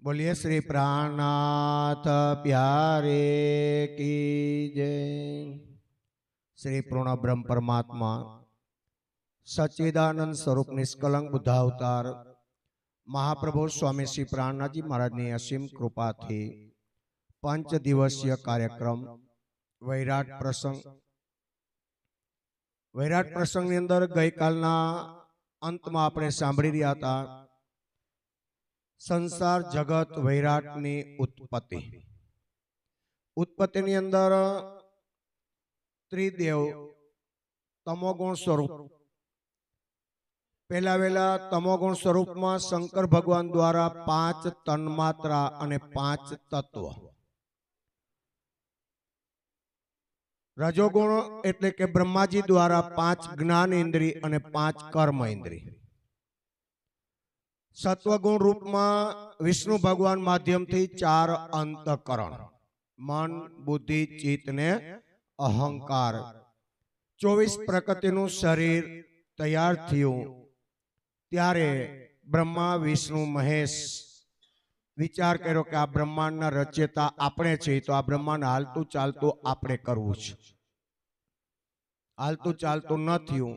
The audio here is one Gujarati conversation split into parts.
बोलिए श्री प्राणनाथ प्यारे की जय। श्री पूर्ण ब्रह्म परमात्मा सच्चिदानंद स्वरूप निष्कलंक बुद्धावतार महाप्रभु स्वामी श्री प्राणनाथ जी महाराज ने असीम कृपा थी 5 दिवसीय कार्यक्रम वैराट प्रसंग ની અંદર ગઈ કાલના અંતમાં આપણે સાંભળી રહ્યા હતા संसार जगत वैराट नी उत्पत्ति नी अंदर त्रिदेव तमोगुण स्वरूप पहला वेला तमोगुण स्वरूप में शंकर भगवान द्वारा 5 तन्मात्रा अने 5 तत्व, रजोगुण एटले के ब्रह्माजी द्वारा 5 ज्ञान इंद्रिय अने 5 कर्म इंद्रिय, सत्वगुण रूप में विष्णु भगवान माध्यम थी 4 अंतकरण मन बुद्धि चित्त ने अहंकार 24 प्रकृति नु शरीर तैयार थयुं त्यारे ब्रह्मा विष्णु महेश विचार कर्यो कि आ ब्रह्मांड ना रचयिता आपणे छे तो आ ब्रह्मांड हालतू चालतू आपणे करवुं छे, हालतू चालतू न थयुं।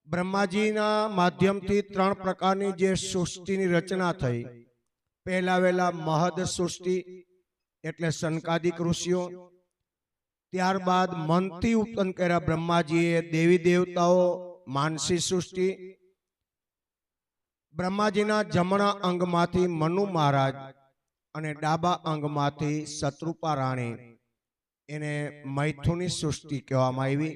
ब्रह्माजी ना माध्यम थी 3 प्रकारनी जे सृष्टि नी रचना थई। पहला वेला महद सृष्टि एटले सनकादिक ऋषिओ, त्यारबाद मनथी उत्पन्न कर्या ब्रह्माजीए देवी देवताओ मानसी सृष्टि, ब्रह्माजी ना जमणा अंगमांथी मनु महाराज अने डाबा अंगमांथी शत्रुपा राणी एने मैथुनी सृष्टि कहेवामां आवी।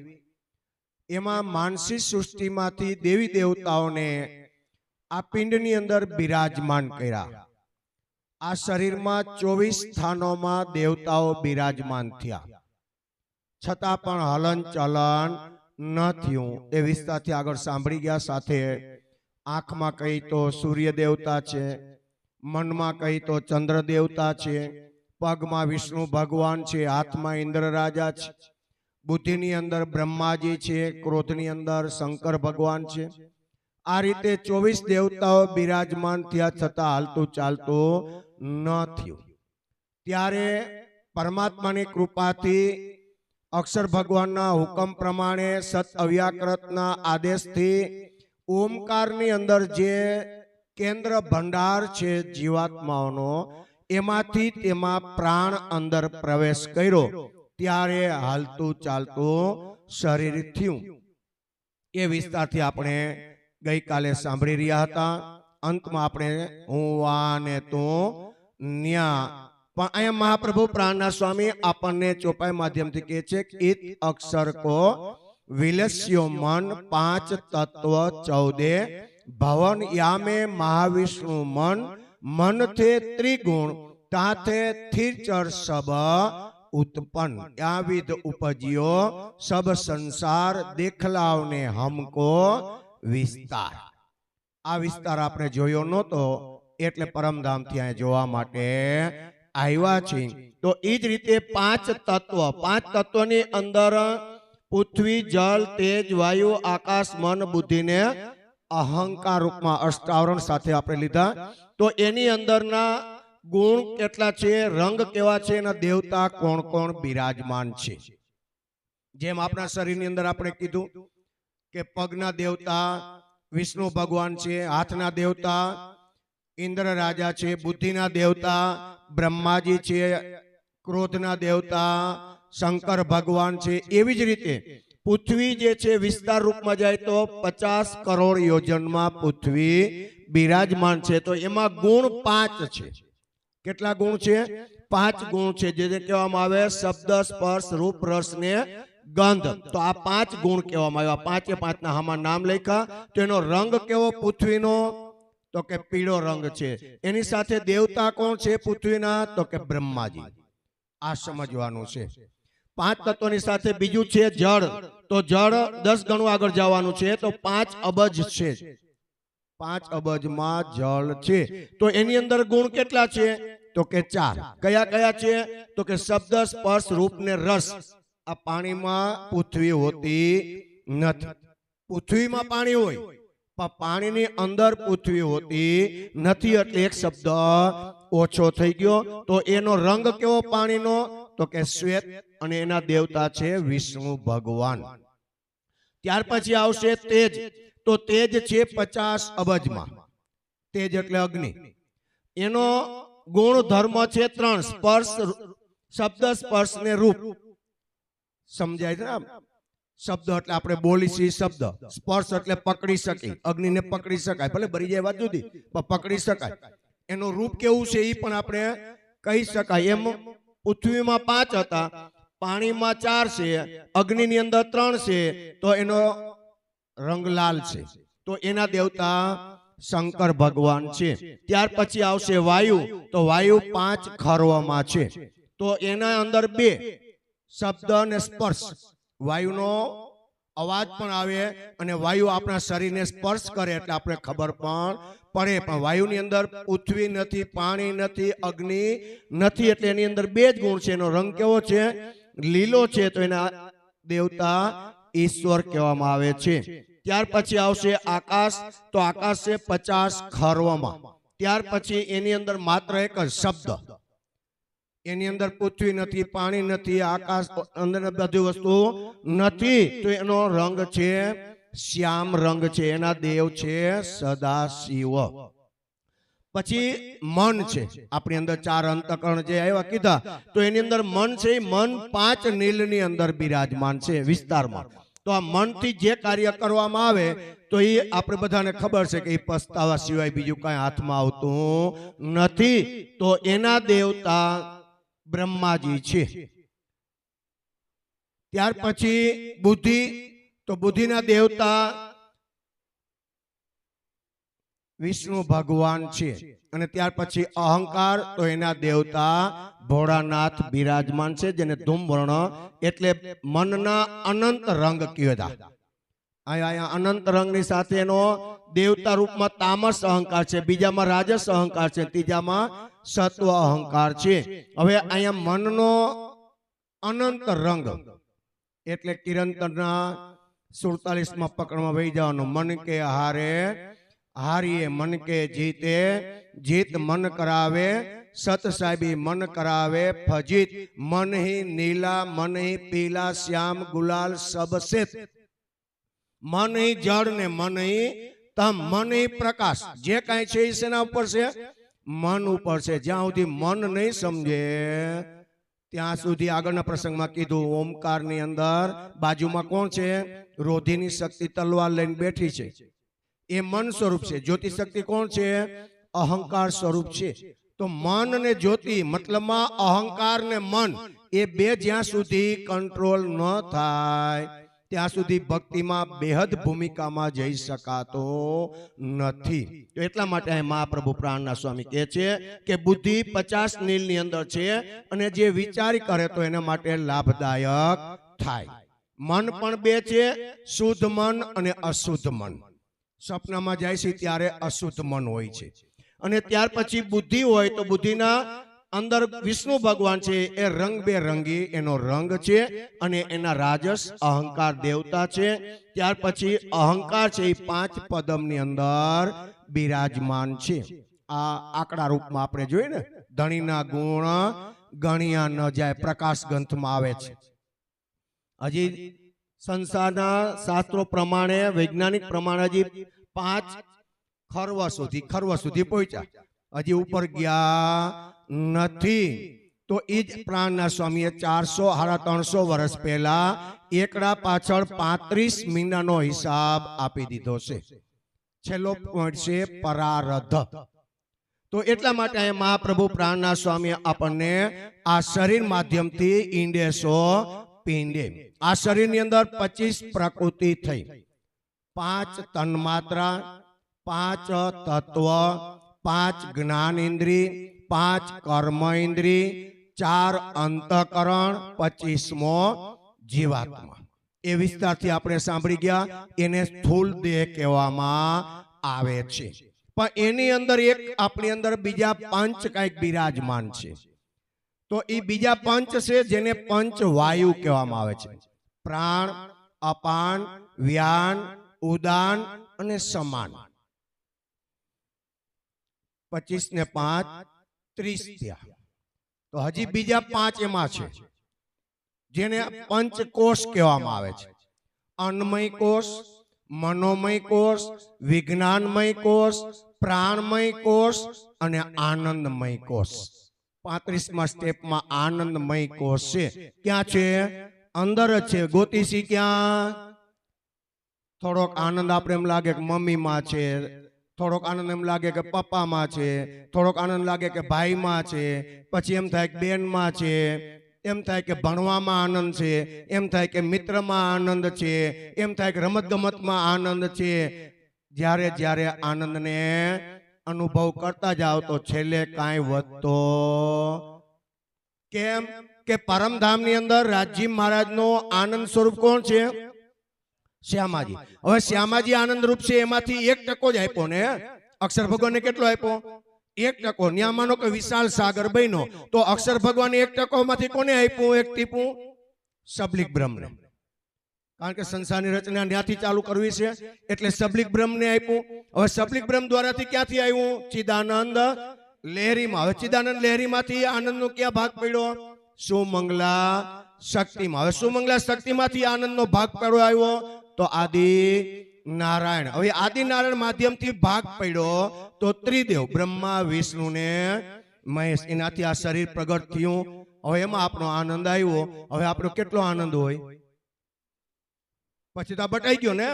एमां मानसी सृष्टि मांथी देवी देवताओं ने आ पिंडनी अंदर बिराजमान कर्या। आ शरीर में 24 स्थानों में देवताओं बिराजमान थया छतां पण हलन चलन न थयुं। ए विस्तारथी आगळ सांभळी गया। साथे आंख में कही तो सूर्य देवता छे, मन में कही तो चंद्र देवता छे, पग में विष्णु भगवान छे, हाथ में इंद्र राजा छे, बुद्धि नी अंदर ब्रह्माजी छे, क्रोध नी अंदर शंकर भगवान छे। आ रीते 24 देवताओं बिराजमान थया छतां हालतू चालतू न थयुं। त्यारे परमात्मानी कृपाथी अक्षर भगवानना हुकम प्रमाणे सत अव्याकृतना आदेशथी ओमकारनी अंदर जे केंद्र भंडार छे जीवात्माओनो एमांथी तेमां प्राण अंदर प्रवेश कर्यो त्यारे हालतू चालतू शरीर थयुं। ए विस्तारथी आपणे गई काले सांभળી રહ્યા હતા। अंतमां आपणे હું વા ને તું ન્યા पण अहींया महाप्रभु प्राणनाथ स्वामी आपणने चौपाई माध्यमथी कहे छे इत अक्षर को विलस्यो मन 5 तत्व 14 भवन यामे महाविष्णु मन मन थे त्रिगुण ताथे थिरचर सब उत्पन्न याविद उपजियो सब संसार देखलावने हमको विस्तार। आ विस्तार आपने जोयो नतो एटले परमधाम थी आ जोवा माटे आव्या छे। तो ई ज रीते 5 तत्वनी अंदर पृथ्वी जल तेज वायु आकाश मन बुद्धि ने अहंकार रूप में अष्टावरण साथे आपणे लीधा। तो एनी अंदरना गुण केटला छे, रंग केवा छे ने देवता कोण कोण बिराजमान छे। जेम आपणा शरीरनी अंदर आपणे कीधुं के पगना देवता विष्णु भगवान छे, हाथना देवता इंद्र राजा छे, बुद्धिना देवता ब्रह्माजी छे, क्रोधना देवता शंकर भगवान छे। एवी ज रीते पृथ्वी जे छे विस्तार रूप में जाए तो 50 करोड़ योजन में पृथ्वी बिराजमान छे। तो एमां गुण 5 छे। केटला गुण छे? 5 गुण छे जे कहेवामां आवे शब्द स्पर्श रूप रस ने गंध। तो आ 5 गुण कहेवामां आवे। 5 ना हामा नाम लख्या। तो एनो रंग केवो पृथ्वीनो? तो के पीळो रंग छे। एनी साथे देवता कोण छे पृथ्वीना? तो के ब्रह्माजी। आ समजवानुं छे। 5 तत्वोनी साथे बीजुं छे जળ। तो जળ 10 गणुं आगळ जवानुं छे। तो 5 अबज छे। 5 अबज मां जल छे। तो एनी अंदर गुण केटला छे? तो के 4। कया कया छे? तो के शब्द स्पर्श रूप ने रस। आ पाणी मां पृथ्वी होती नथी। पृथ्वी मां पाणी होय પણ પાણીની અંદર પૃથ્વી હોતી નથી, એટલે એક શબ્દ ઓછો થઈ ગયો. તો એનો રંગ કેવો પાણીનો? તો કે શ્વેત, અને એના દેવતા છે વિષ્ણુ ભગવાન. ત્યાર પછી આવશે તેજ. તો તેજ છે 50 અબજમાં. તેજ એટલે અગ્નિ. એનો ગુણ ધર્મ છે 3: સ્પર્શ, શબ્દ, સ્પર્શ ને રૂપ. સમજાય છે ને? શબ્દ એટલે આપણે બોલી છીએ શબ્દ, સ્પર્શ એટલે પકડી શકી, અગ્નિને પકડી શકાય, ભલે બરી જાય વાત જુદી, પણ પકડી શકાય. એનું રૂપ કેવું છે એ પણ આપણે કહી શકાય. એમ પૃથ્વીમાં 5 હતા, પાણીમાં 4 છે, અગ્નિની અંદર 3 છે, તો એનો રંગ લાલ છે. તો એના દેવતા શંકર ભગવાન છે. ત્યાર પછી આવશે વાયુ. તો વાયુ 5 ખર્વમાં છે. તો એના અંદર 2: શબ્દ અને સ્પર્શ. વાયુનો અવાજ પણ આવે, અને વાયુ આપણા શરીરને સ્પર્શ કરે એટલે આપણે ખબર પણ પડે. પણ વાયુની અંદર પૃથ્વી નથી, પાણી નથી, અગ્નિ નથી, એટલે એની અંદર 2 જ ગુણ છે. એનો રંગ કેવો છે? લીલો છે. તો એના દેવતા ઈશ્વર કહેવામાં આવે છે. ત્યાર પછી આવશે આકાશ. તો આકાશ છે 50 ખર્વમાં. ત્યાર પછી એની અંદર માત્ર એક જ શબ્દ. એની અંદર પૃથ્વી નથી, પાણી નથી, આકાશ અંદર બધી વસ્તુ નથી. તો એનો રંગ છે શ્યામ રંગ છે. એના દેવ છે સદાશિવ. પછી મન છે. આપણી અંદર 4 અંતકરણ જે આવ્યા કીધા, તો એની અંદર મન છે. મન 5 નીલની અંદર બિરાજમાન છે વિસ્તારમાં. તો આ મનથી જે કાર્ય કરવામાં આવે, તો એ આપણે બધાને ખબર છે કે એ પસ્તાવા સિવાય બીજું કાંઈ હાથમાં આવતું નથી. તો એના દેવતા બ્રહ્માજી છે. ત્યાર પછી બુદ્ધિ. તો બુદ્ધિના દેવતા વિષ્ણુ ભગવાન છે. અને ત્યાર પછી અહંકાર. તો એના દેવતા ભોળાનાથ બિરાજમાન છે, જેને ધૂમવર્ણ એટલે મનના અનંત રંગ કહેતા. અહીંયા અનંત રંગની સાથે એનો દેવતા રૂપમાં તામસ અહંકાર છે, બીજામાં રાજસ અહંકાર છે, ત્રીજામાં સત્વ અહંકાર છે. હવે અહીંયા મનનો અનંત રંગ એટલે કિરંતરના 47માં પકડમાં વહી જવાનો. મન કે હારે હારીએ, મન કે જીતે જીત, મન કરાવે સત સાહેબી, મન કરાવે ફજીત, મન હી નીલા, મન હી પીલા, શ્યામ ગુલાલ સબ સેત, મન હી જળ ને મન હી તમ, મન હી પ્રકાશ. જે કાંઈ છે એ શેના ઉપર છે? મન ઉપર છે. જ્યાં સુધી મન નહીં સમજે ત્યાં સુધી આગળના પ્રસંગમાં કીધું, ઓમકારની અંદર બાજુમાં કોણ છે? રોધીની શક્તિ તલવાર લઈને બેઠી છે, એ મન સ્વરૂપ છે. જ્યોતિ શક્તિ કોણ છે? અહંકાર સ્વરૂપ છે. તો મન ને જ્યોતિ મતલબમાં અહંકાર ને મન, એ 2 જ્યાં સુધી કંટ્રોલ ન થાય ત્યાં સુધી ભક્તિમાં બેહદ ભૂમિકામાં જઈ શકાતો નથી. તો એટલા માટે મહાપ્રભુ પ્રાણના સ્વામી કહે છે કે બુદ્ધિ 50 નીલની અંદર છે, અને જે વિચાર કરે તો એના માટે લાભદાયક થાય. મન પણ 2 છે, શુદ્ધ મન અને અશુદ્ધ મન. સપનામાં જાય છે ત્યારે અશુદ્ધ મન હોય છે. અને ત્યાર પછી બુદ્ધિ હોય, તો બુદ્ધિના અંદર વિષ્ણુ ભગવાન છે. એ રંગબેરંગી એનો રંગ છે, અને એના રાજસ અહંકાર દેવતા છે. ત્યાર પછી અહંકાર છે એ 5 પદમની અંદર બિરાજમાન છે. આ આંકડા રૂપમાં આપણે જોઈએ ને, ધણીના ગુણ ગણ્યા ન જાય, પ્રકાશ ગ્રંથમાં આવે છે. હજી સંસારના શાસ્ત્રો પ્રમાણે, વૈજ્ઞાનિક પ્રમાણે હજી 5 ખર્વ સુધી પહોંચ્યા, હજી ઉપર ગયા નથી. તો એ જ પ્રાણના સ્વામીએ 400-350 વર્ષ પહેલા એકડા પાછળ 35 મહિનાનો હિસાબ આપી દીધો છે. છેલ્લો પોઈન્ટ છે પરારધ. તો એટલા માટે મહાપ્રભુ પ્રાણના સ્વામી આપણને આ શરીર માધ્યમથી ઈંડેસો પિંડે, આ શરીરની અંદર 25 પ્રકૃતિ થઈ, 5 તન્માત્રા, 5 તત્વ, 5 જ્ઞાન ઇન્દ્રિય, 5 કર્મ ઇન્દ્રિય, 4 અંતકરણ, 25મો જીવાત્મા. એ વિસ્તારથી આપણે સાંભળી ગયા. એને સ્થૂળ દેહ કહેવામાં આવે છે. પણ એની અંદર એક આપણી અંદર બીજા પંચ કંઈક બિરાજમાન છે. તો એ બીજા પંચ છે જેને પંચ વાયુ કહેવામાં આવે છે. પ્રાણ, અપાન, વ્યાન, ઉદાન અને સમાન. 25 ને 5 30 થયા. તો હજી બીજા 5 એમાં છે જેને પંચકોશ કહેવામાં આવે છે. અન્નમય કોષ, મનોમય કોષ, વિજ્ઞાનમય કોષ, પ્રાણમય કોષ અને આનંદમય કોષ. 35મા સ્ટેપમાં આનંદમય કોષ છે. ક્યાં છે? અંદર જ છે. ગોતીસી ક્યાં? થોડોક આનંદ આપણે એમ લાગે કે મમ્મીમાં છે, થોડોક આનંદ એમ લાગે કે પપ્પામાં છે, થોડોક આનંદ લાગે કે ભાઈમાં છે, પછી એમ થાય કે બેનમાં છે, એમ થાય કે ભણવામાં આનંદ છે, એમ થાય કે મિત્રમાં આનંદ છે, એમ થાય કે રમત ગમતમાં આનંદ છે. જ્યારે જ્યારે આનંદને અનુભવ કરતા જાવ તો છેલ્લે કાંઈ વધતો. કેમ કે પરમધામની અંદર રાજી મહારાજનો આનંદ સ્વરૂપ કોણ છે? શ્યામાજી. હવે શ્યામાજી આનંદ રૂપ છે, એમાંથી 1% જ આપ્યો ને. અક્ષર ભગવાનને કેટલો આપ્યો? 1%. ન્યા માનો કે વિશાળ સાગર બન્યો તો અક્ષર ભગવાન 1% માંથી કોને આપ્યું? 1 ટીપું સબલિક બ્રહ્મને. કારણ કે સંસારની રચના ત્યાંથી ચાલુ કરવી છે એટલે સબલિક બ્રહ્મને આપ્યું. હવે સબલિક બ્રહ્મ દ્વારાથી ક્યાંથી આવ્યું? ચિદાનંદ લહેરીમાં. હવે ચિદાનંદ લહેરીમાંથી આનંદનો ક્યાં ભાગ પડ્યો? સુમંગલા શક્તિમાં. હવે સુમંગલા શક્તિમાંથી આનંદનો ભાગ પડ્યો આવ્યો તો આદિ નારાયણ. હવે આદિ નારાયણ માધ્યમથી ભાગ પડ્યો તો ત્રિદેવ બ્રહ્મા વિષ્ણુ ને મહેશ. એનાથી આ શરીર પ્રગટ થયું. હવે એમાં આપણો આનંદ આવ્યો. હવે આપણો કેટલો આનંદ હોય? પછી તો આ બટાઈ ગયો ને.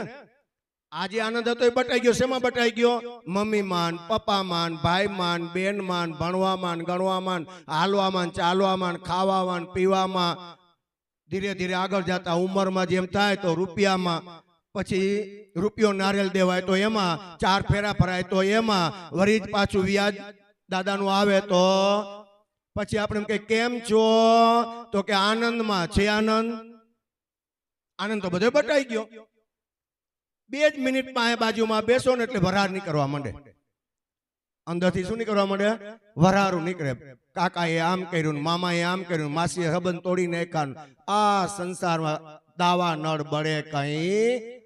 આજે આનંદ હતો એ બટાઈ ગયો. શેમાં બટાઈ ગયો? મમ્મી માન, પપ્પા માન, ભાઈ માન, બેન માન, ભણવામાં, ગણવામાં, હાલવામાં, ચાલવામાં, ખાવામાં, પીવામાં. ધીરે ધીરે આગળ જતા ઉંમરમાં જેમ થાય તો રૂપિયામાં, પછી રૂપિયો નારિયેલ દેવાય તો એમાં, 4 ફેરા ભરાય તો એમાં, વરી પાછું વ્યાજ દાદાનું આવે તો પછી આપણે કઈ કેમ છો તો કે આનંદમાં છે. આનંદ તો બધો બટાઈ ગયો. 2 જ મિનિટમાં બાજુમાં બેસો ને એટલે વરાર નીકળવા માંડે. અંદરથી શું નીકળવા માંડે? વરારું નીકળે. કાકાએ આમ કર્યું, મામાએ આમ કર્યું, માસીએ સંબંધ તોડી નાખ્યા. આ સંસારમાં દાવા નળ બળે કઈ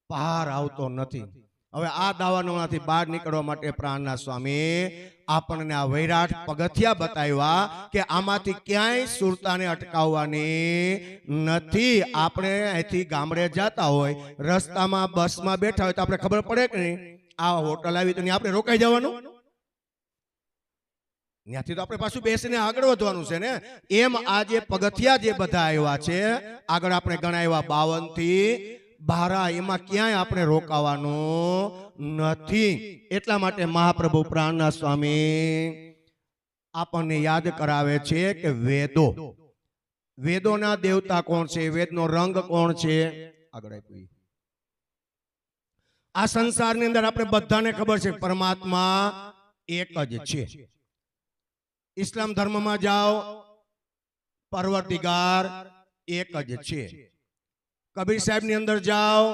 પાર આવતો નથી. હવે આ દાવાનળમાંથી બહાર નીકળવા માટે પ્રાણના સ્વામી આપણને આ વૈરાટ પગથિયા બતાવ્યા કે આમાંથી ક્યાંય સુરતાને અટકાવવાની નથી. આપણે અહીંથી ગામડે જતા હોય, રસ્તામાં બસમાં બેઠા હોય તો આપણે ખબર પડે કે નહીં આ હોટલ આવી તો આપણે રોકાઈ જવાનું. ત્યાંથી તો આપણે પાછું બેસીને આગળ વધવાનું છે ને. એમ આ જે પગથિયા જે બધા આવ્યા છે આગળ આપણે ગણાવ્યા 52 થી 12, એમાં ક્યાંય આપણે રોકાવાનું નથી. એટલા માટે મહાપ્રભુ પ્રાણના સ્વામી આપણને યાદ કરાવે છે કે વેદોના દેવતા કોણ છે? વેદનો રંગ કોણ છે? આગળ આપ્યું. આ સંસારની અંદર આપણે બધાને ખબર છે પરમાત્મા એક જ છે. ઇસ્લામ ધર્મમાં જાઓ, પરવર્તિગાર એક જ છે. કબીર સાહેબ ની અંદર જાઓ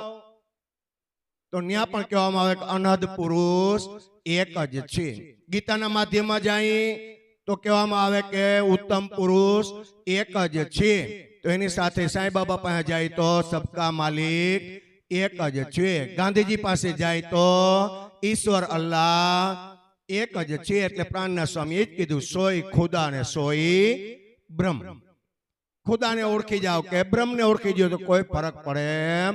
તો ત્યાં પણ કહેવામાં આવે કે અનહદ પુરુષ એક જ છે. ગીતાના માધ્યમમાં જાય તો કહેવામાં આવે કે ઉત્તમ પુરુષ એક જ છે. તો એની સાથે સાંઈ બાબા પાસે જાય તો સબકા માલિક એક જ છે. ગાંધીજી પાસે જાય તો ઈશ્વર અલ્લાહ એક જ છે. એટલે પ્રાણના સ્વામી એ જ કીધું સોય ખુદા ને સોય બ્રહ્મ. ખુદાને ઓળખી જાઓ કે બ્રહ્મને ઓળખી જાઓ તો કોઈ ફરક પડે એમ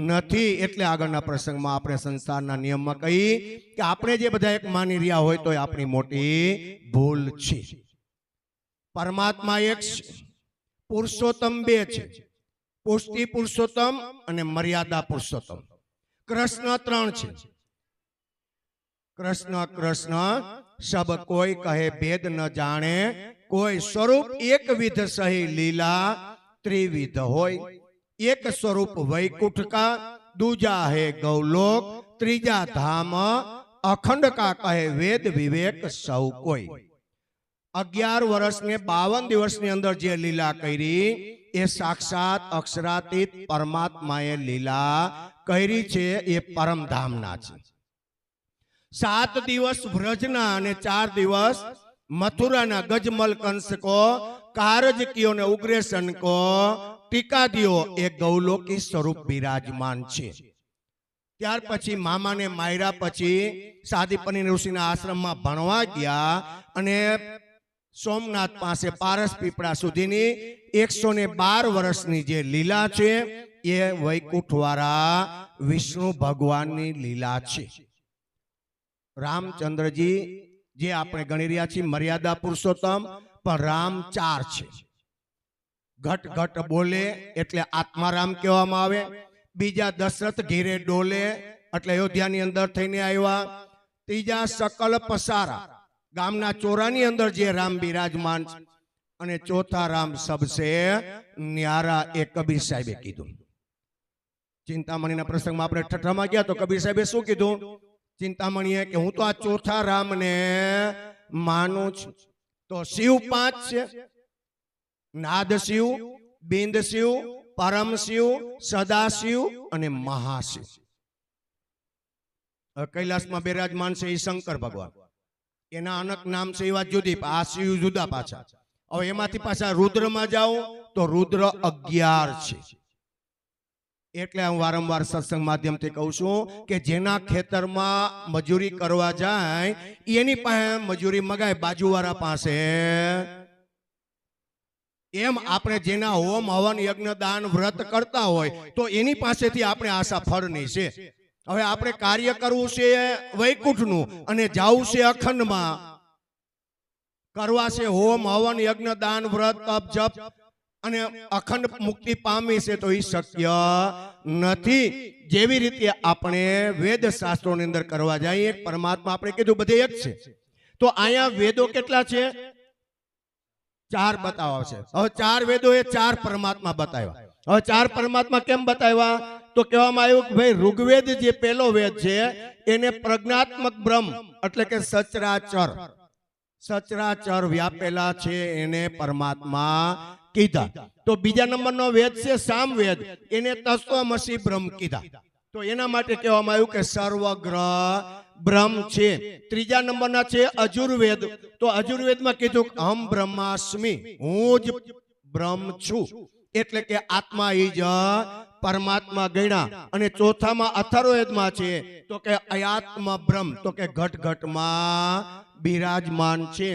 નથી. એટલે આગળના પ્રસંગમાં આપણે સંસારના નિયમમાં કહી કે આપણે જે બધા એક માની રહ્યા હોય તો આપણી મોટી ભૂલ છે. પરમાત્મા એક છે, પુરુષોત્તમ 2 છે. પુષ્ટિ પુરુષોત્તમ અને મર્યાદા પુરુષોત્તમ. કૃષ્ણ 3 છે. કૃષ્ણ કૃષ્ણ સબ કોઈ કહે ભેદ ન જાણે, કોઈ સ્વરૂપ એક વિધ સહી લીલા ત્રિવિધ હોય. એક સ્વરૂપ વૈકુંઠ કા, दूजा है गौलोक, त्रीजा धाम अखंड का कहे वेद विवेक सौ कोई. 11 वर्ष ने 52 दिवस ने अंदर जे लीला करी ए साक्षात अक्षरातीत परमात्माए लीला करी छे. ए परम धामना छे. 7 दिवस व्रजना ने 4 दिवस मथुरा ना गजमल कंस को, कारजकियों ने उग्रेसन को, ટીકાદીઓ એ ગૌલોકી સ્વરૂપ બિરાજમાન છે. ત્યાર પછી મામાને માયરા પછી સાદીપની ઋષિના આશ્રમમાં ભણવા ગયા અને સોમનાથ પાસે પારસ પીપળા સુધીની 112 વર્ષની જે લીલા છે એ વૈકુંઠવાળા વિષ્ણુ ભગવાનની લીલા છે. રામચંદ્રજી જે આપણે ગણી રહ્યા છીએ મર્યાદા પુરુષોત્તમ, પણ રામ 4 છે. ઘટ ઘટ બોલે એટલે આત્મારામ કહેવામાં આવે. બીજા દશરથ ઘેરે ડોલે એટલે અયોધ્યાની અંદર થઈને આવ્યા. ત્રીજા સકલ પસારા ગામના ચોરાની અંદર જે રામ બિરાજમાન છે. અને ચોથા રામ સબસે ન્યારા એ કબીર સાહેબે કીધું. ચિંતામણીના પ્રસંગમાં આપણે ઠઠ્ઠામાં ગયા તો કબીર સાહેબે શું કીધું? ચિંતામણીએ કે હું તો આ ચોથા રામને માનું છું. તો શિવ 5 છે: નાદ શિવ, બિંદ શિવ, પરમ શિવ, સદાશિવ અને મહાશિવ. કૈલાસમાં બિરાજમાન છે એ શંકર ભગવાન, એના અનેક નામ છે એ વાત જુદી, આ શિવ જુદા પાછા. હવે એમાંથી પાછા રુદ્રમાં જાઓ તો રુદ્ર 11 છે. એટલે હું વારંવાર સત્સંગ માધ્યમથી કહું છું કે જેના ખેતરમાં મજૂરી કરવા જાય એની પાસે મજૂરી મગાય બાજુવાળા પાસે. એમ આપણે જેના હોમ હવન યજ્ઞ દાન વ્રત કરતા હોય તો એની પાસેથી આપણે આશા ફળની છે. હવે આપણે કાર્ય કરવું છે વૈકુંઠનું અને જાવું છે અખંડમાં, કરવા છે હોમ હવન યજ્ઞ દાન વ્રત તપ જપ અને અખંડ મુક્તિ પામી છે તો એ શક્ય નથી. જેવી રીતે આપણે વેદ શાસ્ત્રોની અંદર કરવા જઈએ પરમાત્મા આપણે કીધું બધે એક છે. તો અહીંયા વેદો કેટલા છે? 4 બતાવ્યા છે. હવે 4 વેદો એ 4 પરમાત્મા બતાવ્યા. હવે 4 પરમાત્મા કેમ બતાવ્યા? તો કહેવામાં આવ્યું કે ભાઈ ઋગ્વેદ જે પહેલો વેદ છે એને પ્રજ્ઞાત્મક બ્રહ્મ એટલે કે સચરાચર વ્યાપેલા છે એને પરમાત્મા કીધા. તો બીજા નંબરનો વેદ છે સામવેદ, એને તત્વમસી બ્રહ્મ કીધા. તો એના માટે કહેવામાં આવ્યું કે સર્વગ્રહ બ્રહ્મ છે. ત્રીજા નંબરના છે અજુર્વેદ. તો અજુર્વેદમાં કીધું અહમ બ્રહ્માસ્મિ, હું જ બ્રહ્મ છું, એટલે કે આત્મા ઈ જ પરમાત્મા ગણ્યા. અને ચોથામાં અથર્વવેદમાં છે તો કે અયાત્મ બ્રહ્મ, તો કે ઘટ ઘટમાં બિરાજમાન છે.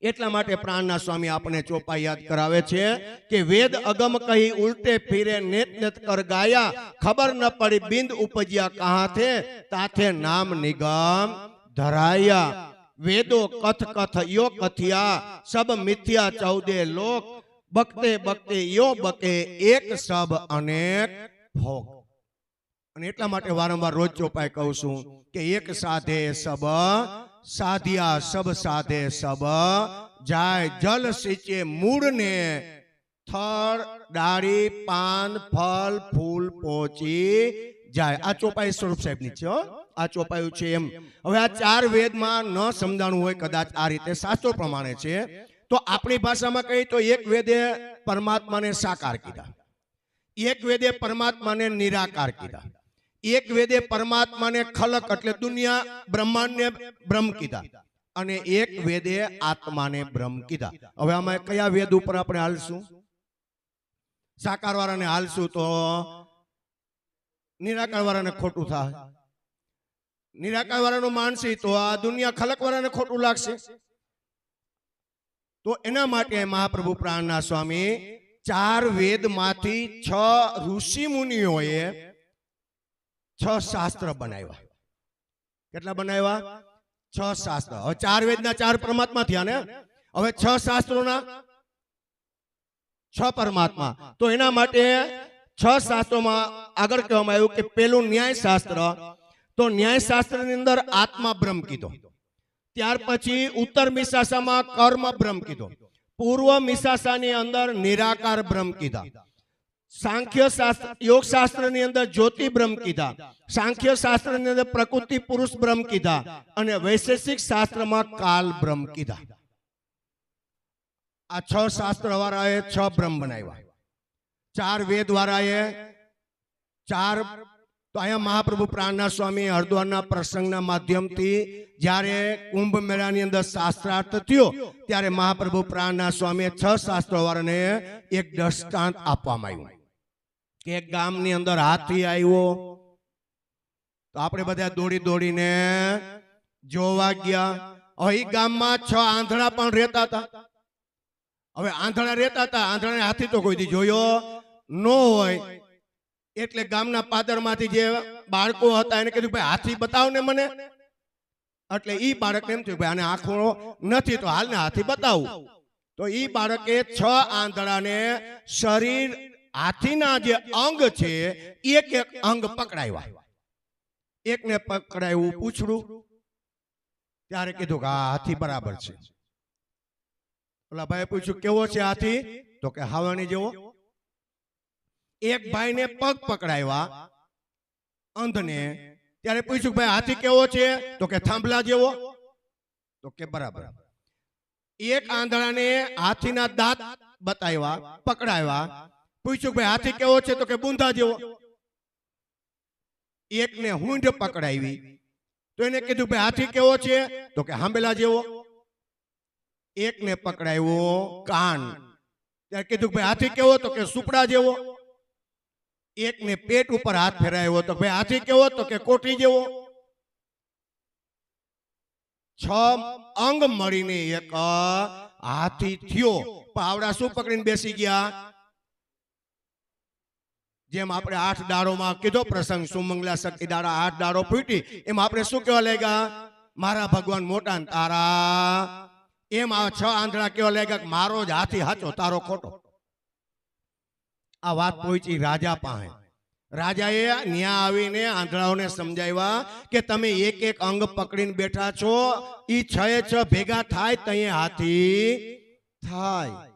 એટલા માટે પ્રાણના સ્વામી આપણે ચોપા યાદ કરાવે છે કે વેદ અગમ કહી ઉલટે ફીરે નેત નેત કર ગાયા, ખબર ન પડી બિંદ ઉપજ્યા કહા થે તાથે નામ નિગમ ધરાયા. વેદો કથ કથ યો કથિયા, સબ મિથ્યા 14 લોક, બકતે બકતે યો બકે એક સબ અનેક ભોગ. અને એટલા માટે વારંવાર રોજ ચોપાઈ કહું છું કે એક સાધે સબ સાધ્યા, સબ સાધે સબ જાય, જલ સિંચે મૂળ ને થળ ડાળી પાન ફળ ફૂલ પહોંચી જાય. આ ચોપાઈ સ્વરૂપ સાહેબ ની છે. આ ચોપાયું છે એમ. હવે આ 4 વેદમાં ન સમજાણું હોય કદાચ આ રીતે શાસ્ત્રો પ્રમાણે છે તો આપણી ભાષામાં કહીએ તો એક વેદે પરમાત્માને સાકાર કીધા, એક વેદે પરમાત્માને નિરાકાર કીધા, એક વેદે પરમાત્માને ખલક એટલે દુનિયા બ્રહ્માંડને બ્રહ્મ કીધા, અને એક વેદે આત્માને બ્રહ્મ કીધા. હવે આમાં કયા વેદ ઉપર આપણે હાલશું? સાકાર વાળાને હાલશું તો નિરાકાર વાળાને ખોટું થાય, નિરાકાર વાળાનું માનસી તો આ દુનિયા ખલક વાળાને ખોટું લાગશે. તો એના માટે મહાપ્રભુ પ્રાણના સ્વામી 4 વેદમાંથી 6 ઋષિ મુનિઓએ 6 શાસ્ત્ર બનાવ્યા. કેટલા બનાવ્યા? 6 શાસ્ત્ર. હવે 4 વેદના 4 પરમાત્મા થયા ને, હવે 6 શાસ્ત્રોના 6 પરમાત્મા. તો એના માટે 6 શાસ્ત્રોમાં આગળ કહેવામાં આવ્યું કે પેલું ન્યાય શાસ્ત્ર. તો ન્યાય શાસ્ત્રની અંદર આત્મા બ્રહ્મ કીધો. ત્યાર પછી ઉત્તર મીમાંસામાં કર્મ બ્રહ્મ કીધો. પૂર્વ મીમાંસાની અંદર નિરાકાર બ્રહ્મ કીધા. સાંખ્ય શાસ્ત્ર યોગ શાસ્ત્રની અંદર જ્યોતિ બ્રહ્મ કીધા. સાંખ્ય શાસ્ત્રની અંદર પ્રકૃતિ પુરુષ બ્રહ્મ કીધા. અને વૈશેષિક શાસ્ત્રમાં કાલ બ્રહ્મ કીધા. આ 6 શાસ્ત્ર વાળાએ 6 બ્રહ્મ બનાવ્યા. 4 વેદ વાળાએ 4 તો અહીંયા મહાપ્રભુ પ્રાણનાથ સ્વામી હરિદ્વારના પ્રસંગના માધ્યમથી જ્યારે કુંભ મેળાની અંદર શાસ્ત્રાર્થ થયો ત્યારે મહાપ્રભુ પ્રાણનાથ સ્વામીએ 6 શાસ્ત્રોવાળાને એક દ્રષ્ટાંત આપવામાં આવ્યું કે એક ગામની અંદર હાથી આવ્યો તો આપણે બધા દોડી દોડીને જોવા ગયા. હવે એ ગામમાં 6 આંધળા પણ રહેતા હતા. હવે આંધળા રહેતા હતા, આંધળાને હાથી તો કોઈ દી જોયો ન હોય એટલે ગામના પાદરમાંથી જે બાળકો હતા એને કીધું ભાઈ હાથી બતાવ ને મને. એટલે ઈ બાળકને એમ થયું ભાઈ આને આંખો નથી તો હાલ ને હાથી બતાવું. તો ઈ બાળકે 6 આંધળાને શરીર હાથીના જે અંગ છે એક એક અંગ પકડાવ્યા. એકને પકડાયું પૂછડું, ત્યારે કીધું કે આ હાથી બરાબર છે. ઓલા ભાઈ પૂછ્યું કેવો છે હાથી? તો કે હાવણી જેવો. એક ભાઈને પગ પકડાવ્યા અંધને, ત્યારે પૂછ્યું ભાઈ હાથી કેવો છે? તો કે થાંભલા જેવો. તો કે બરાબર. એક આંધળાને હાથીના દાંત બતાવ્યા, પકડાવ્યા, પૂછ્યું ભાઈ હાથી કેવો છે? તો કે બુંધા જેવો. એકને હુંઢ પકડાવી તો એને કીધું ભાઈ હાથી કેવો છે? તો કે હાંભેલા જેવો. એકને પકડાવ્યો કાન, ત્યારે કીધું ભાઈ હાથી કેવો? તો કે સુપડા જેવો. એકને પેટ ઉપર હાથ ફેરાવ્યો તો ભાઈ હાથી કેવો? તો કે કોઠી જેવો. 6 અંગ મળીને એક હાથી થયો. પાવડા શું પકડીને બેસી ગયા? જેમ આપણે 8 દાડોમાં કીધો પ્રસંગ સુમંગલા શક્તિ દાડા 8 દાડો ફૂટી, એમ આપણે શું કહેવા લાગ્યા? મારા ભગવાન મોટા ને તારા. એમ આ 6 આંધળા કેવા લાગ્યા? મારો જ હાથી હાચો, તારો ખોટો. આ વાત પહોંચી રાજા પાસે. રાજાએ ન્યા આવીને આંધળાઓને સમજાવ્યા કે તમે એક એક અંગ પકડીને બેઠા છો, ઈ 6 ભેગા થાય તઈએ હાથી થાય.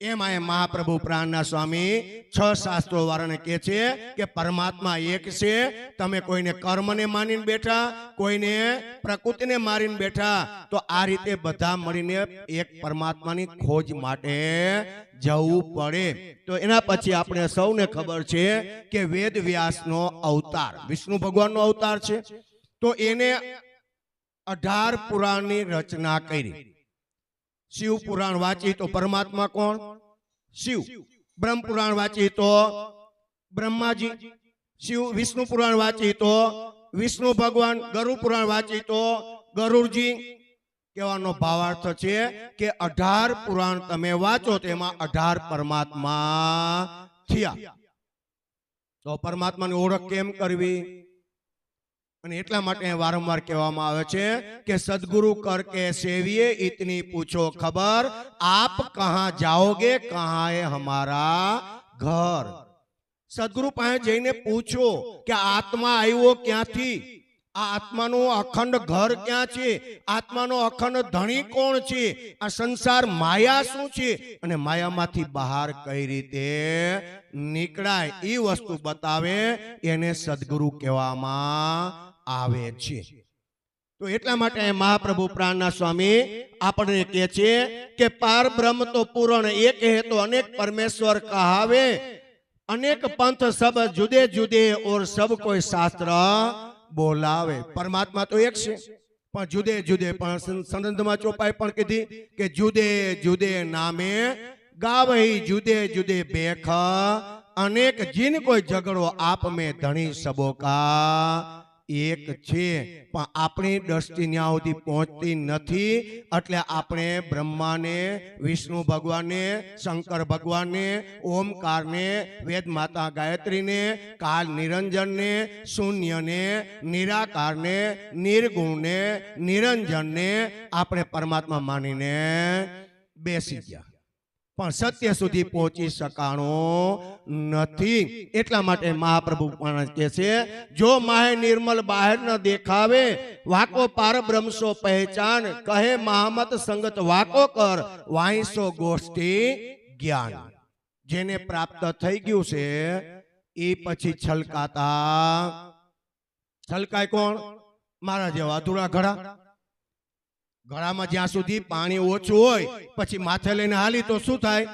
એમ આ મહાપ્રભુ પ્રાણનાથ સ્વામી 6 શાસ્ત્રો વાળાને કહે છે કે પરમાત્મા એક છે. તમે કોઈને કર્મને માનીને બેઠા, કોઈને પ્રકૃતિને મારીને બેઠા, તો આ રીતે બધા મળીને એક પરમાત્માની ખોજ માટે જવું પડે. તો એના પછી આપણે સૌને ખબર છે કે વેદ વ્યાસનો અવતાર વિષ્ણુ ભગવાનનો અવતાર છે. તો એને 18 પુરાણની રચના કરી. શિવ પુરાણ વાંચી તો પરમાત્મા કોણ? શિવ. બ્રહ્મ પુરાણ વાંચી તો બ્રહ્માજી. શિવ વિષ્ણુ પુરાણ વાંચી તો વિષ્ણુ ભગવાન. ગરુડ પુરાણ વાંચી તો ગરુડજી. કહેવાનો ભાવાર્થ છે કે 18 પુરાણ તમે વાંચો તેમાં 18 પરમાત્મા થયા. તો પરમાત્માની ઓળખ કેમ કરવી? અને એટલા માટે વારંવાર કહેવામાં આવે છે કે સદગુરુ કર કે સેવિએ ઇતની પૂછો ખબર, આપ કહા જાઓગે કહા હે હમારા ઘર. સદગુરુ પાસે જઈને પૂછો કે આત્મા આવ્યો ક્યાંથી, આ આત્માનો અખંડ ઘર ક્યાં છે, આત્માનો અખંડ ધણી કોણ છે, આ સંસાર માયા શું છે, અને માયામાંથી બહાર કઈ રીતે નીકળાય એ વસ્તુ બતાવે એને સદગુરુ કહેવામાં આવે છે. તો એટલા માટે મહાપ્રભુ પ્રાણનાથ સ્વામી આપણને કહે છે કે પાર બ્રહ્મ તો પૂરણ એક હે તો અનેક પરમેશ્વર કહાવે, અનેક पंथ सब जुदे जुदे और सब कोई शास्त्र बोलावे. परमात्मा तो एक છે પણ જુદે જુદે, પણ સંદર્ભમાં ચોપાઈ પણ કીધી કે જુદે જુદે નામે ગાવહી જુદે જુદે બેખ, અનેક જીન કોઈ ઝઘડો આપ में ધણી સબો કા એક છે. પણ આપણી દ્રષ્ટિ ન્યા સુધી પહોંચતી નથી. એટલે આપણે બ્રહ્માને, વિષ્ણુ ભગવાનને, શંકર ભગવાનને, ઓમકારને, વેદ માતા ગાયત્રીને, કાલ નિરંજનને, શૂન્યને, નિરાકારને, નિર્ગુણને, નિરંજનને આપણે પરમાત્મા માનીને બેસી ગયા, પણ સત્ય સુધી પહોંચી શકાણો નથી. એટલા માટે મહાપ્રભુ પણ કહે છે જો માહે નિર્મલ બહાર ન દેખાવે, વાકો પાર બ્રહ્મસો પહેચાન, કહે મહામત સંગત વાકો કર, વાંસો ગોષ્ઠી જ્ઞાન. જેને પ્રાપ્ત થઈ ગયું છે એ પછી છલકાય કોણ? મારા જેવા અધૂરા ઘડા. ગળામાં જ્યાં સુધી પાણી ઓછું હોય પછી માથે લઈને હાલી તો શું થાય?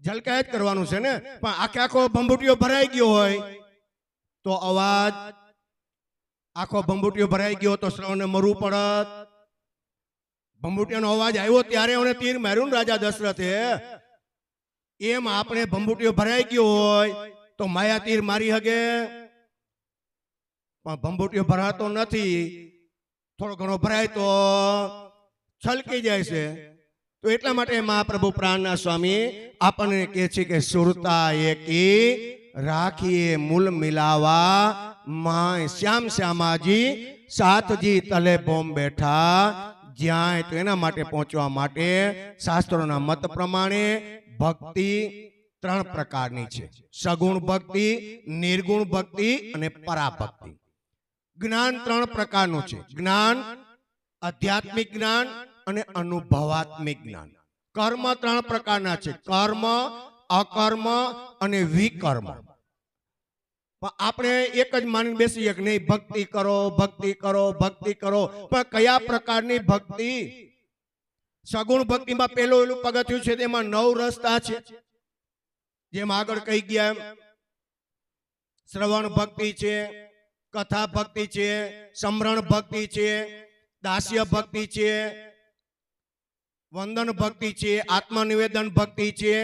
ઝલકાય જ કરવાનું છે ને. પણ આખો ભંભૂટીઓ ભરાઈ ગયો હોય તો અવાજ આખો ભંભૂટિયો ભરાઈ ગયો તો શ્રવણને મરવું પડત. ભંભૂટિયાનો અવાજ આવ્યો ત્યારે એને તીર માર્યું ને રાજા દશરથે. એમ આપણે ભંભૂટિયો ભરાઈ ગયો હોય તો માયા તીર મારી હગે, પણ ભંભૂટિયો ભરાતો નથી. થોડો ઘણો ભરાય તો છલકી જાય છે. તો એટલા માટે મહાપ્રભુ પ્રાણના સ્વામી આપણને કહે છે કે સુરતા એકી રાખીએ મૂલ મિલાવા માય શ્યામ શ્યામાજી સાતજી તલે બોમ બેઠા જ્યાં. તો એના માટે પહોંચવા માટે શાસ્ત્રોના મત પ્રમાણે ભક્તિ 3 પ્રકારની છે. સગુણ ભક્તિ, નિર્ગુણ ભક્તિ અને પરાભક્તિ. જ્ઞાન 3 પ્રકારનું છે. જ્ઞાન આધ્યાત્મિક જ્ઞાન અને અનુભવાત્મિક જ્ઞાન. કર્મ 3 પ્રકારના છે. કર્મ, અકર્મ અને વિકર્મ. પણ આપણે એક જ માનીને બેસીએ કે નહીં ભક્તિ કરો, ભક્તિ કરો, ભક્તિ કરો. પણ કયા પ્રકારની ભક્તિ? સગુણ ભક્તિમાં પેલું એલું પગથિયું છે તેમાં 9 રસ્તા છે. જેમ આગળ કહી ગયા એમ શ્રવણ ભક્તિ છે, કથા ભક્તિ છે, સમરણ ભક્તિ છે, દાસ્ય ભક્તિ છે, વંદન ભક્તિ છે, આત્મનિવેદન ભક્તિ છે.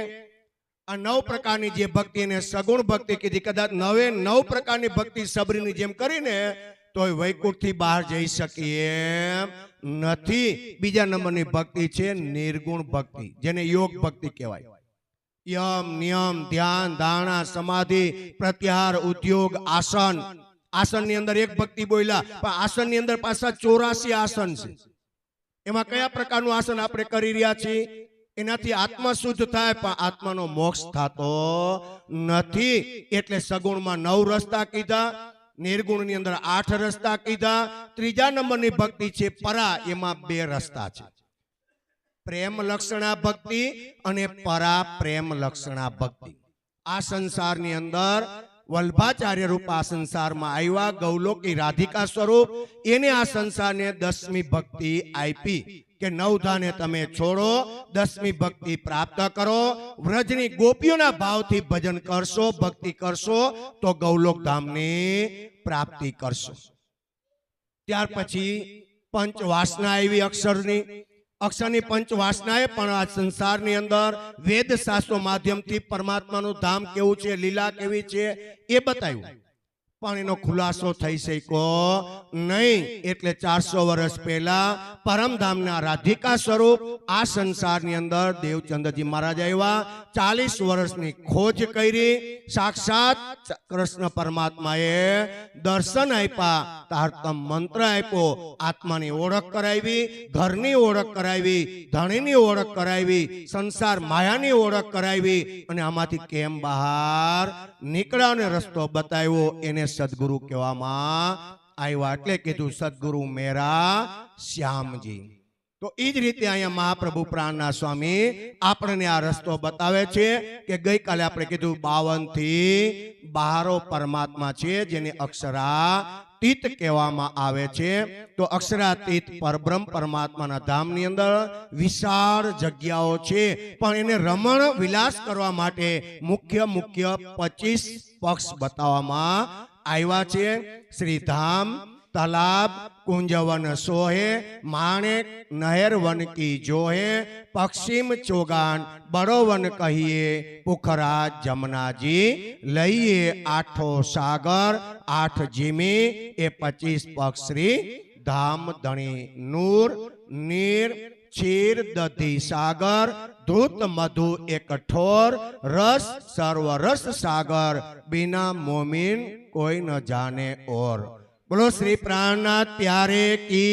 આ 9 પ્રકારની જે ભક્તિ એને સગુણ ભક્તિ કીધી. કદાચ 9 પ્રકારની ભક્તિ સબરીની જેમ કરીને તો વૈકુંઠથી બહાર જઈ શકીએ એમ નથી. બીજા નંબરની ભક્તિ છે નિર્ગુણ ભક્તિ, જેને યોગ ભક્તિ કહેવાય. યમ, નિયમ, ધ્યાન, ધારણા, સમાધિ, પ્રત્યાહાર, ઉદ્યોગ, આસન. આસનની અંદર એક ભક્તિ બોલ્યા, પણ આસનની અંદર પાછા 84 આસન છે. એમાં કયા પ્રકારનું આસન આપણે કરી રહ્યા છીએ? એનાથી આત્મા શુદ્ધ થાય, પણ આત્માનો મોક્ષ થતો નથી. એટલે સગુણમાં 9 રસ્તા કીધા, નિર્ગુણની અંદર 8 રસ્તા કીધા. ત્રીજા નંબરની ભક્તિ છે પરા, એમાં 2 રસ્તા છે. પ્રેમ લક્ષણા ભક્તિ અને પરા પ્રેમ લક્ષણા ભક્તિ. આ સંસારની અંદર વલ્ભાચાર્ય રૂપ આ સંસારમાં આવ્યા, ગૌલોકી રાધિકા સ્વરૂપ. એને આ સંસારને 10મી ભક્તિ આપી કે 9 ધાને તમે છોડો, 10મી ભક્તિ પ્રાપ્ત કરો. વ્રજની ગોપીઓના ભાવથી ભજન કરશો, ભક્તિ કરશો તો ગૌલોક ધામની પ્રાપ્તિ કરશો. ત્યાર પછી પંચ વાસના આવી અક્ષરની. અક્ષરની પંચ વાસનાએ પણ આ સંસારની અંદર વેદ શાસ્ત્રો માધ્યમથી પરમાત્માનું ધામ કેવું છે, લીલા કેવી છે એ બતાવ્યું. પણ એનો ખુલાસો થઈ શક્યો નહીં. એટલે 400 વર્ષ પહેલા પરમધામના રાધિકા સ્વરૂપ આ સંસારની અંદર દેવચંદ્રજી મહારાજ આવ્યા. 40 વર્ષની ખોજ કરી. સાક્ષાત કૃષ્ણ પરમાત્માએ દર્શન આપ્યા, તારતમ મંત્ર આપ્યો, આત્માની ઓળખ કરાવી, ઘરની ઓળખ કરાવી, ધણીની ઓળખ કરાવી, સંસાર માયાની ઓળખ કરાવી. અને આમાંથી કેમ બહાર નીકળ્યાને રસ્તો બતાવ્યો. એને સદગુરુ કહેવામાં આવ્યા. એટલે કીધું સદગુરુ મેરા શ્યામજી. તો એ જ રીતે અહીંયા મહાપ્રભુ પ્રાણના સ્વામી આપણને આ રસ્તો બતાવે છે કે ગઈકાલે આપણે કીધું 52 થી 12 પરમાત્મા છે, જેને અક્ષરાતીત કહેવામાં આવે છે. તો અક્ષરાતીત પરબ્રહ્મ પરમાત્માના ધામની અંદર વિશાળ જગ્યાઓ છે, પણ એને રમણ વિલાસ કરવા માટે મુખ્ય 25 પક્ષ બતાવવામાં આવ્યા છે. શ્રીધામ, तालाब कुंजवन सोहे माणेक नहर वन की जोहे पश्चिम चोगान बड़ो वन कहिए पुखरा जमुना जी लइए आठो सागर आठ जिमी ए 25 पक्षरी धाम धणी नूर नीर क्षीर दधी सागर धूत मधु एक ठोर रस सर्व रस सागर बिना मोमिन कोई न जाने और। बोलो श्री प्राणनाथ प्यारे की।